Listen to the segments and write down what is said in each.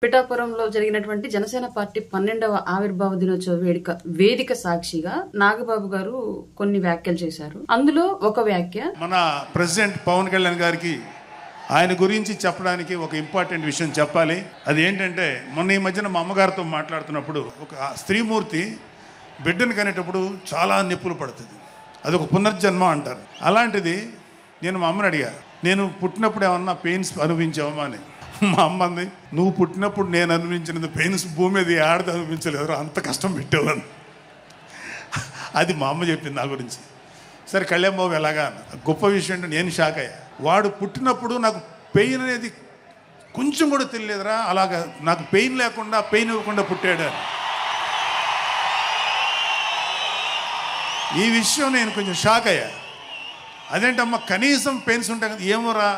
పిఠాపురంలో జరిగినటువంటి జనసేన పార్టీ 12వ ఆవిర్భావ దినోత్సవ వేదిక సాక్షిగా నాగబాబు గారు కొన్ని వ్యాఖ్యలు చేశారు. అందులో ఒక వ్యాఖ్య, మన ప్రెసిడెంట్ పవన్ కళ్యాణ్ గారికి ఆయన గురించి చెప్పడానికి ఒక ఇంపార్టెంట్ విషయం చెప్పాలి. అది ఏంటంటే, మొన్న ఈ మధ్యన మా అమ్మగారితో మాట్లాడుతున్నప్పుడు ఒక స్త్రీమూర్తి బిడ్డను కనేటప్పుడు చాలా నొప్పులు పడుతుంది, అది ఒక పునర్జన్మ అంటారు. అలాంటిది నేను మా అమ్మని అడిగా, నేను పుట్టినప్పుడు ఏమన్నా పెయిన్స్ అనుభవించావమ్మా అని. మా అమ్మ అంది, నువ్వు పుట్టినప్పుడు నేను అనుభవించినది పెయిన్స్ భూమి మీద ఆడది అనుభవించలేదు, అంత కష్టం పెట్టేవాళ్ళు. అది మా అమ్మ చెప్పింది నా గురించి. సరే కళ్యాణ్ బాబు ఎలాగా అన్న. గొప్ప విషయం అంటే నేను షాక్ అయ్యా. వాడు పుట్టినప్పుడు నాకు పెయిన్ అనేది కొంచెం కూడా తెలియలేదురా, అలాగా నాకు పెయిన్ లేకుండా పెయిన్ ఇవ్వకుండా పుట్టాడు. ఈ విషయం నేను కొంచెం షాక్ అయ్యా. అదేంటమ్మా కనీసం పెయిన్స్ ఉంటాయి కదా, ఏమోరా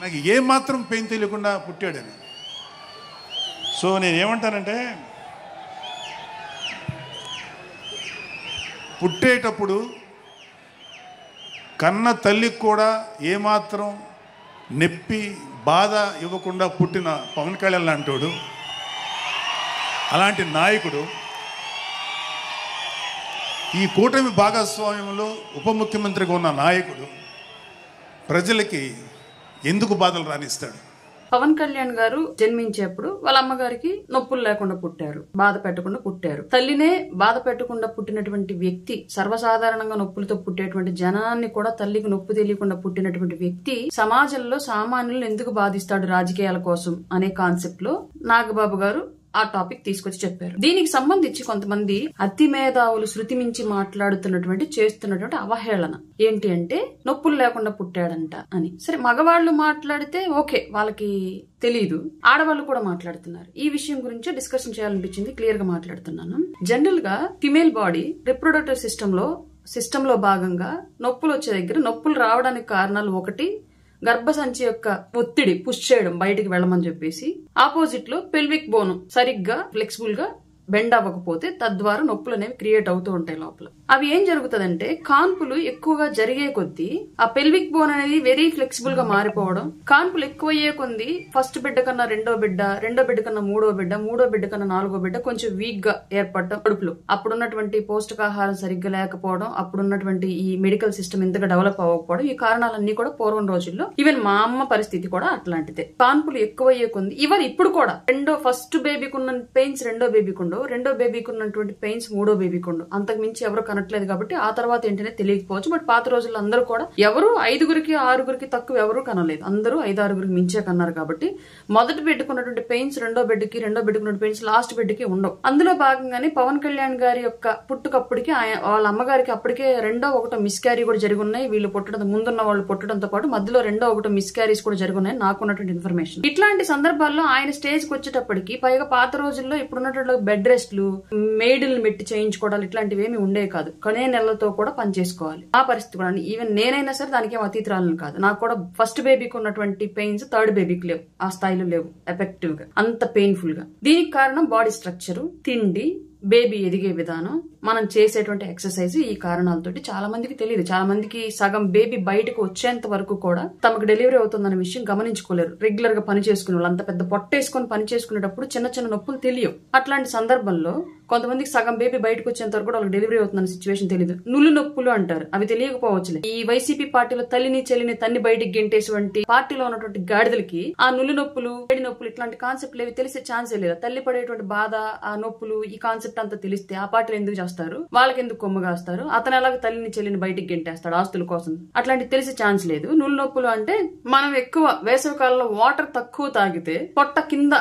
నాకు ఏమాత్రం పెయిన్ తెలియకుండా పుట్టాడని. సో నేనేమంటానంటే, పుట్టేటప్పుడు కన్న తల్లికి కూడా ఏమాత్రం నొప్పి బాధ ఇవ్వకుండా పుట్టిన పవన్ కళ్యాణ్ లాంటోడు, అలాంటి నాయకుడు ఈ కూటమి భాగస్వామ్యంలో ఉప ముఖ్యమంత్రిగా ఉన్న నాయకుడు ప్రజలకి ఎందుకు బాధలు రానిస్తాడు? పవన్ కళ్యాణ్ గారు జన్మించేప్పుడు వాళ్ళ అమ్మగారికి నొప్పులు లేకుండా పుట్టారు, బాధ పెట్టకుండా పుట్టారు. తల్లినే బాధ పెట్టకుండా పుట్టినటువంటి వ్యక్తి, సర్వసాధారణంగా నొప్పులతో పుట్టేటువంటి జనాన్ని కూడా తల్లికి నొప్పి తెలియకుండా పుట్టినటువంటి వ్యక్తి సమాజంలో సామాన్యులను ఎందుకు బాధిస్తాడు రాజకీయాల కోసం అనే కాన్సెప్ట్ లో నాగబాబు గారు ఆ టాపిక్ తీసుకొచ్చి చెప్పారు. దీనికి సంబంధించి కొంతమంది అతి మేధావులు శృతి మించి చేస్తున్నటువంటి అవహేళన ఏంటి అంటే, నొప్పులు లేకుండా పుట్టాడంట అని. సరే, మగవాళ్లు మాట్లాడితే ఓకే, వాళ్ళకి తెలీదు, ఆడవాళ్ళు కూడా మాట్లాడుతున్నారు. ఈ విషయం గురించి డిస్కషన్ చేయాలనిపించింది, క్లియర్ గా మాట్లాడుతున్నాను. జనరల్ గా ఫిమేల్ బాడీ రిప్రొడక్టివ్ సిస్టమ్ లో భాగంగా నొప్పులు వచ్చే దగ్గర నొప్పులు రావడానికి కారణాలు, ఒకటి గర్భసంచి యొక్క ఒత్తిడి పుష్ చేయడం, బయటికి వెళ్ళమని చెప్పేసి. ఆపోజిట్ లో పెల్విక్ బోన్ సరిగ్గా ఫ్లెక్సిబుల్ గా బెండ్ అవ్వకపోతే తద్వారా నొప్పులు అనేవి క్రియేట్ అవుతూ ఉంటాయి లోపల. అవి ఏం జరుగుతుందంటే, కాన్పులు ఎక్కువగా జరిగే కొద్దీ ఆ పెల్విక్ బోన్ అనేది వెరీ ఫ్లెక్సిబుల్ గా మారిపోవడం, కాన్పులు ఎక్కువయ్యే కొద్ది ఫస్ట్ బిడ్డ కన్నా రెండో బిడ్డ కన్నా మూడో బిడ్డ కన్నా నాలుగో బిడ్డ కొంచెం వీక్ గా ఏర్పడటం కడుపులో. అప్పుడున్నటువంటి పౌష్టికాహారం సరిగ్గా లేకపోవడం, అప్పుడున్నటువంటి ఈ మెడికల్ సిస్టమ్ ఇంతగా డెవలప్ అవ్వకపోవడం, ఈ కారణాలన్నీ కూడా పూర్వం రోజుల్లో, ఈవెన్ మా అమ్మ పరిస్థితి కూడా అట్లాంటిదే. కాన్పులు ఎక్కువయ్యే కొద్ది, ఈవెన్ ఇప్పుడు కూడా ఫస్ట్ బేబీకి ఉన్న పెయిన్స్ రెండో బేబీకి ఉండవు, రెండో బేబీకి ఉన్నటువంటి పెయిన్స్ మూడో బేబీకి ఉండవు. అంతకు మించి ఎవరు కనట్లేదు కాబట్టి ఆ తర్వాత ఏంటనే తెలియకపోవచ్చు. బట్ పాత రోజుల్లో అందరూ కూడా ఎవరు 5గురికి 6గురికి తక్కువ ఎవరు కనలేదు, అందరూ 5-6గురికి మించే కన్నారు. కాబట్టి మొదటి బిడ్డకున్నటువంటి పెయిన్స్ రెండో బిడ్డకున్న పెయిన్స్ లాస్ట్ బిడ్డకి ఉండవు. అందులో భాగంగానే పవన్ కళ్యాణ్ గారి యొక్క పుట్టుకప్పటికి వాళ్ళ అమ్మగారికి అప్పటికే ఒకటో మిస్క్యారీ కూడా జరిగి ఉన్నాయి. వీళ్ళు పుట్టడం ముందున్న వాళ్ళు పుట్టడంతో పాటు మధ్యలో ఒకటో మిస్క్యారీస్ కూడా జరిగి ఉన్నాయి, నాకున్నటువంటి ఇన్ఫర్మేషన్. ఇట్లాంటి సందర్భాల్లో ఆయన స్టేజ్ కి వచ్చేటప్పటికి, పైగా పాత రోజుల్లో ఇప్పుడున్నటువంటి బెడ్ రెస్ట్లు, మేడుల్ని పెట్టి చేయించుకోవడాలు ఇట్లాంటివి ఏమి ఉండే కాదు. కొనే నెలలతో కూడా పని చేసుకోవాలి. ఆ పరిస్థితి కూడా, ఈవెన్ నేనైనా సరే దానికి ఏం అతీతురాలను కాదు. నాకు కూడా ఫస్ట్ బేబీకి ఉన్నటువంటి పెయిన్స్ థర్డ్ బేబీకి లేవు, ఆ స్థాయిలో లేవు ఎఫెక్టివ్ గా, అంత పెయిన్ఫుల్ గా. దీనికి కారణం బాడీ స్ట్రక్చర్, తిండి, బేబీ ఎదిగే విధానం, మనం చేసేటువంటి ఎక్సర్సైజ్. ఈ కారణాలతోటి చాలా మందికి తెలియదు. చాలా మందికి సగం బేబీ బయటకు వచ్చేంత వరకు కూడా తమకు డెలివరీ అవుతుందన్న విషయం గమనించుకోలేరు. రెగ్యులర్ గా పని చేసుకునే వాళ్ళు, అంత పెద్ద పొట్టేసుకొని పని చేసుకునేటప్పుడు చిన్న చిన్న నొప్పులు తెలియవు. అట్లాంటి సందర్భంలో కొంతమందికి సగం బేబీ బయటకు వచ్చేంత వరకు వాళ్ళకి డెలివరీ అవుతుందన్న సిచ్యువేషన్ తెలియదు. నుళ్ళు నొప్పులు అంటారు, అవి తెలియకపోవచ్చులే. ఈ వైసీపీ పార్టీలో తల్లిని చెల్లిని తన్ని బయటికి గెంటేటువంటి పార్టీలో ఉన్నటువంటి గాడిదలకి ఆ నుళ్ళు నొప్పులు, వేడి నొప్పులు ఇట్లాంటి కాన్సెప్ట్లు ఏవి తెలిసే ఛాన్సే లేదు. తల్లి పడేటువంటి బాధ, ఆ నొప్పులు, ఈ కాన్సెప్ట్ అంతా తెలిస్తే ఆ పార్టీలు ఎందుకు చేస్తారు, వాళ్ళకి ఎందుకు కొమ్మగాస్తారు, అతను ఎలాగ తల్లిని చెల్లిని బయటికి గెంటేస్తాడు ఆస్తుల కోసం, అట్లాంటి తెలిసే ఛాన్స్ లేదు. నుళ్ళు నొప్పులు అంటే, మనం ఎక్కువ వేసవి కాలంలో వాటర్ తక్కువ తాగితే పొట్ట కింద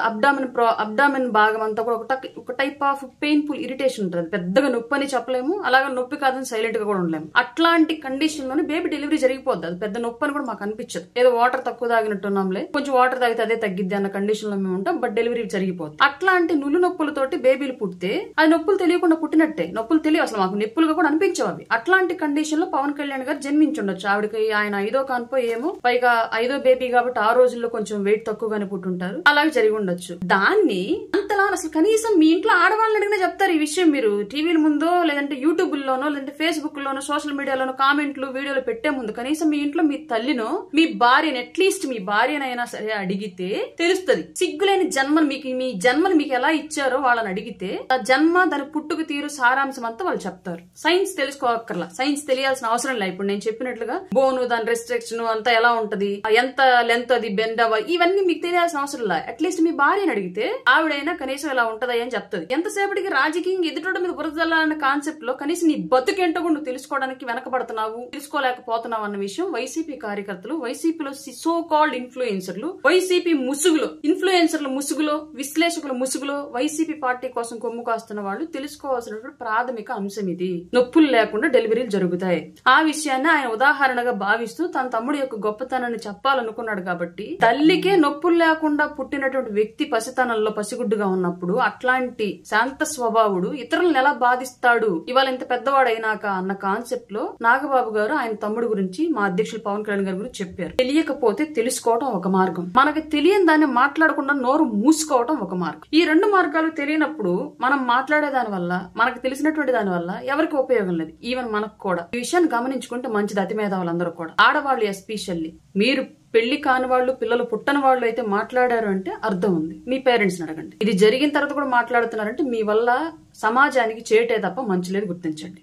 అబ్డామిన్ భాగం అంతా కూడా ఒక టైప్ ఆఫ్ పెయిన్ఫుల్ ఇరిటేషన్ ఉంటుంది. పెద్దగా నొప్పి అని చెప్పలేము, అలాగే నొప్పి కాదని సైలెంట్ గా కూడా ఉండలేము. అట్లాంటి కండిషన్ లోనే బేబీ డెలివరీ జరిగిపోద్ది. అది పెద్ద నొప్పి అని కూడా మాకు అనిపించదు. ఏదో వాటర్ తక్కువ తాగినట్టున్నాంలే, కొంచెం వాటర్ తాగితే అదే తగ్గిద్ది అన్న కండిషన్ లో మేము ఉంటాం, బట్ డెలివరీ జరిగిపోద్ది. అట్లాంటి నుళ్ళు నొప్పులతోటి బేబీలు పుడితే అది నొప్పులు తెలియకుండా పుట్టినట్టే. నొప్పులు తెలియవు అసలు, మాకు నొప్పులుగా కూడా అనిపించవు అవి. అట్లాంటి కండిషన్ లో పవన్ కళ్యాణ్ గారు జన్మించుండొచ్చు. ఆవిడకి ఆయన 5వ కాన్పో ఏమో, పైగా 5వ బేబీ కాబట్టి ఆ రోజుల్లో కొంచెం వెయిట్ తక్కువగానే పుట్టుంటారు, అలాగే జరిగి ఉండొచ్చు. దాన్ని అంతలా అసలు కనీసం మీ ఇంట్లో ఆడవాళ్ళని అడిగినా చెప్తారు ఈ విషయం. మీరు టీవీల ముందో లేదంటే యూట్యూబ్ లోనో లేదంటే ఫేస్బుక్ లోనో సోషల్ మీడియాలోనో కామెంట్లు వీడియోలు పెట్టే ముందు కనీసం మీ ఇంట్లో మీ తల్లినో మీ భార్యను, అట్లీస్ట్ మీ భార్యనైనా సరే అడిగితే తెలుస్తుంది. సిగ్గులేని జన్మను మీ జన్మను మీకు ఎలా ఇచ్చారో వాళ్ళని అడిగితే ఆ జన్మ దాని పుట్టుకు తీరు సారాంశం అంతా వాళ్ళు చెప్తారు. సైన్స్ తెలుసుకోక్కర్లా, సైన్స్ తెలియాల్సిన అవసరం లేదు. ఇప్పుడు నేను చెప్పినట్లుగా బోను, దాని రెస్ట్రిక్షన్ అంతా ఎలా ఉంటది, ఎంత లెంత్ అది బెండ్ అవ్వ, ఇవన్నీ మీకు తెలియాల్సిన అవసరం లేదు. అట్లీస్ట్ మీ భార్యను అడిగితే ఆవిడైనా కనీసం ఎలా ఉంటదా అని చెప్తుంది. ఎంతసేపటికి రాజకీయం ఎదుటోడ మీద బురదల్లాలన్న కాన్సెప్ట్ లో కనీసం నీ బతుకేంటో నువ్వు తెలుసుకోవడానికి వెనకబడుతున్నావు, తెలుసుకోలేకపోతున్నావు అన్న విషయం వైసీపీ కార్యకర్తలు, వైసీపీలో సో కాల్డ్ ఇన్ఫ్లుయెన్సర్లు, వైసీపీ ముసుగులో ఇన్ఫ్లుయెన్సర్ల ముసుగులో, విశ్లేషకుల ముసుగులో వైసీపీ పార్టీ కోసం కొమ్ము కాస్తున్న వాళ్ళు తెలుసుకోవాల్సినటువంటి ప్రాథమిక అంశం ఇది. నొప్పులు లేకుండా డెలివరీలు జరుగుతాయి. ఆ విషయాన్ని ఆయన ఉదాహరణగా భావిస్తూ తన తమ్ముడి యొక్క గొప్పతనాన్ని చెప్పాలనుకున్నాడు. కాబట్టి తల్లికే నొప్పులు లేకుండా పుట్టినటువంటి వ్యక్తి పసితనంలో పసిగుడ్డుగా ఉన్నప్పుడు అట్లాంటి శాంత స్వభావుడు ఇతరులను ఎలా బాధిస్తాడు ఇవాళ ఇంత పెద్దవాడైనాక అన్న కాన్సెప్ట్ లో నాగబాబు గారు ఆయన తమ్ముడు గురించి, మా అధ్యక్షులు పవన్ కళ్యాణ్ గారి గురించి చెప్పారు. తెలియకపోతే తెలుసుకోవడం ఒక మార్గం, మనకి తెలియని దాన్ని మాట్లాడకుండా నోరు మూసుకోవడం ఒక మార్గం. ఈ రెండు మార్గాలు తెలియనప్పుడు మనం మాట్లాడే దాని వల్ల, మనకు తెలిసినటువంటి దాని వల్ల ఎవరికి ఉపయోగం లేదు, ఈవెన్ మనకు కూడా. ఈ విషయాన్ని గమనించుకుంటే మంచిది అతి మేధావులందరూ కూడా. ఆడవాళ్ళు ఎస్పెషల్లీ, మీరు పెళ్లి కాని వాళ్ళు, పిల్లలు పుట్టని వాళ్ళు అయితే మాట్లాడారు అంటే అర్థం ఉంది. మీ పేరెంట్స్ అడగండి. ఇది జరిగిన తర్వాత కూడా మాట్లాడుతున్నారంటే మీ వల్ల సమాజానికి చేటే తప్ప మంచి లేదు, గుర్తించండి.